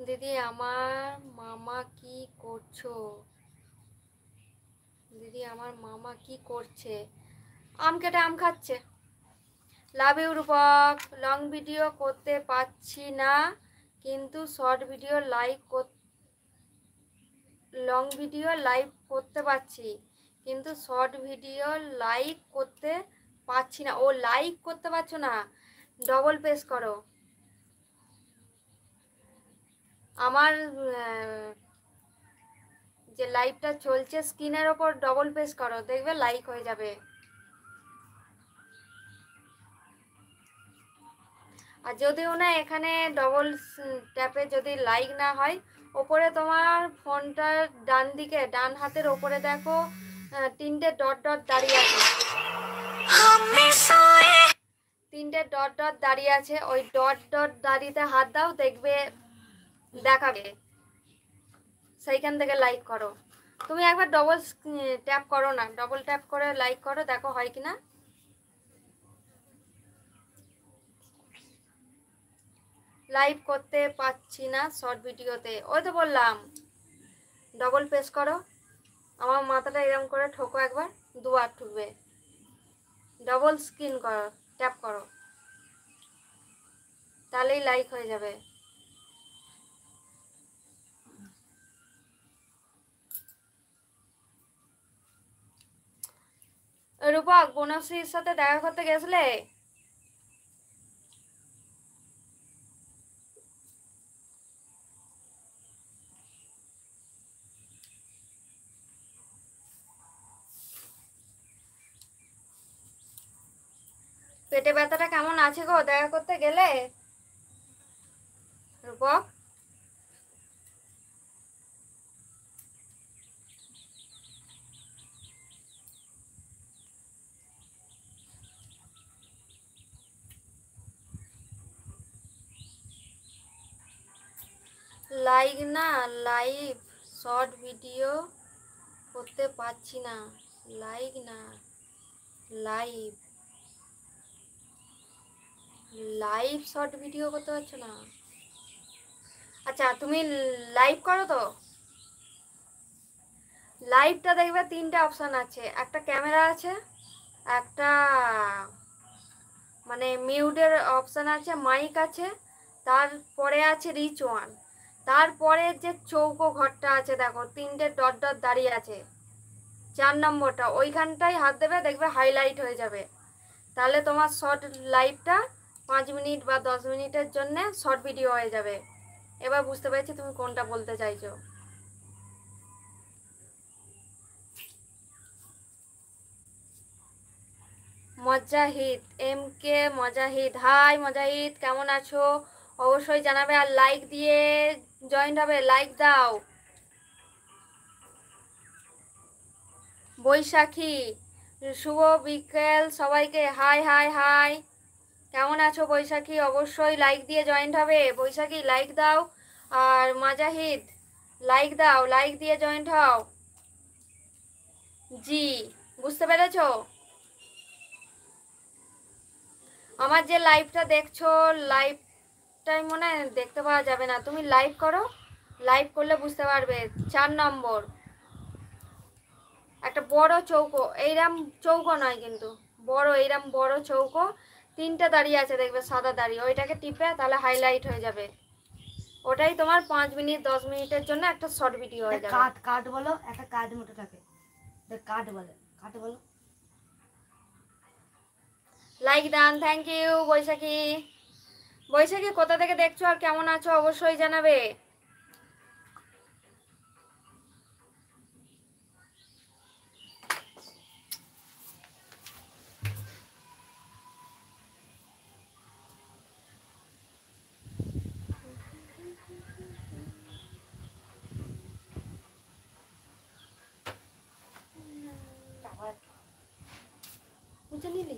দিদি আমার মামা কি করছো? দিদি আমার মামা কি করছে? আম কেটে আম খাচ্ছে। Love you Rupak. Long video করতে পারছি না, কিন্তু short video long video live করতে পারছি, কিন্তু শর্ট ভিডিও লাইক করতে পারছি না। ও লাইক করতে পারছো না, ডবল প্রেস করো। আমার যে লাইভটা চলছে স্ক্রিনের ওপর ডবল প্রেস করো, দেখবে লাইক হয়ে যাবে। আর যদিও না এখানে ডবল ট্যাপে যদি লাইক না হয়, ওপরে তোমার ফোনটার ডান দিকে ডান হাতের ওপরে দেখো তিনটে ডট ডট দাঁড়িয়ে আছে, তিনটে ডট ডট দাঁড়িয়ে আছে। ওই ডট ডট দাঁড়িয়েতে হাত দাও, দেখবে দেখাবে, সেইখান থেকে লাইক করো। তুমি একবার ডবল ট্যাপ করো না, ডবল ট্যাপ করে লাইক করো, দেখো হয় কিনা। লাইভ করতে পারছি না শর্ট ভিডিওতে, ওই তো বললাম ডবল প্রেস করো। আমার মাথাটা এরকম করে ঠোকো, একবার দুবার ঠুকবে, ডবল স্ক্রিন করো, ট্যাপ করো, তাহলেই লাইক হয়ে যাবে। রূপক বনশ্রীর সাথে দেখা করতে গেছিলে? পেটে ব্যথাটা কেমন আছে গো, দেখা করতে গেলে? রূপক লাইক না, লাইভ শর্ট ভিডিও করতে পারছি না। লাইক না, লাইভ লাইভ শর্ট ভিডিও করতে পারছো না। আচ্ছা তুমি লাইভ করো তো, লাইভটা দেখবে তিনটে অপশান আছে, একটা ক্যামেরা আছে, একটা মানে মিউটের অপশান আছে, মাইক আছে, তারপরে আছে রিচ ওয়ান, তারপরে যে চৌকো ঘরটা আছে দেখো তিনটে ডট ডট দাঁড়িয়ে আছে, 4 নম্বরটা, ওইখানটায় হাত দেবে, দেখবে হাইলাইট হয়ে যাবে। তাহলে তোমার শর্ট লাইভটা 5 মিনিট বা 10 মিনিটের জন্য শর্ট ভিডিও হয়ে যাবে। এবার বুঝতে পেরেছি তুমি কোনটা বলতে চাইছো। মজাহিদ, এম কে মজাহিদ, হাই মজাহিদ, কেমন আছো? অবশ্যই জানাবে, আর লাইক দিয়ে জয়েন্ট হবে, লাইক দাও। বৈশাখী, শুভ বিকেল সবাইকে, হাই হাই হাই, কেমন আছো বৈশাখী? অবশ্যই লাইক দিয়ে জয়েন্ট হবে। বৈশাখী লাইক দাও, আর মাজাহিদ লাইক দাও, লাইক দিয়ে জয়েন্ট হও। জি, বুঝতে পেরেছো? আমার যে লাইভটা দেখছো, লাইভটাই মনে হয় দেখতে পাওয়া যাবে না, তুমি লাইভ করো, লাইভ করলে বুঝতে পারবে। 4 নম্বর একটা বড় চৌকো, এইরাম চৌকো নয় কিন্তু বড়, এইরাম বড় চৌকো, তিনটা দাঁড়িয়ে আছে দেখবে সাদা দাঁড়িয়ে, ওইটাকে টিপে তাহলে হাইলাইট হয়ে যাবে। ওটাই তোমার 5 মিনিট 10 মিনিটের জন্য একটা শর্ট ভিডিও হয়ে যাবে। কাট কাট বলো, একটা কাট মতো থাকে, কাট বলে, কাট বলো। লাইক দান, থ্যাংক ইউ বৈশাখী। বৈশাখী কোথা থেকে দেখছো আর কেমন আছো অবশ্যই জানাবে। বুঝে নিলি?